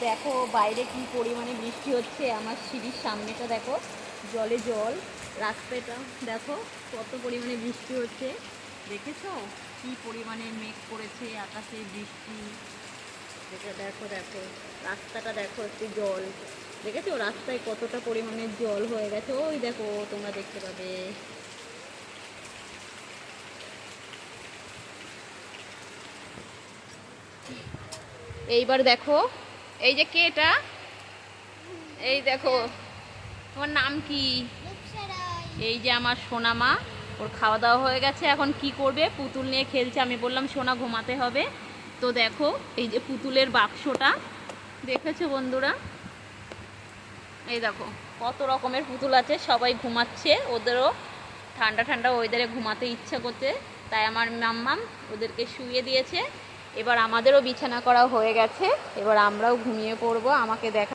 দেখো বাইরে কি পরিমাণে বৃষ্টি হচ্ছে, আমার সিঁড়ির সামনেটা দেখো জলে জল, রাস্তাটা দেখো কত পরিমাণে বৃষ্টি হচ্ছে, দেখেছো কি পরিমাণে মেঘ করেছে আকাশে বৃষ্টি। এটা দেখো দেখো রাস্তাটা দেখো একটু জল, দেখেছো রাস্তায় কতটা পরিমাণে জল হয়ে গেছে, ওই দেখো তোমরা দেখতে পাবে। এইবার দেখো এই যে কে এটা, এই দেখো তোমার নাম কি? এই যে আমার সোনা মা, ওর খাওয়া দাওয়া হয়ে গেছে, এখন কি করবে পুতুল নিয়ে খেলছে। আমি বললাম সোনা ঘুমাতে হবে, তো দেখো এই যে পুতুলের বাক্সটা দেখেছো বন্ধুরা, এই দেখো কত রকমের পুতুল আছে, সবাই ঘুমাচ্ছে, ওদেরও ঠান্ডা ঠান্ডা ওয়েদারে ঘুমাতে ইচ্ছা করছে, তাই আমার মাম্মাম ওদেরকে শুইয়ে দিয়েছে। এবার আমাদেরও বিছানা করা হয়ে গেছে, এবার আমরাও ঘুমিয়ে পড়বো। আমাকে দেখা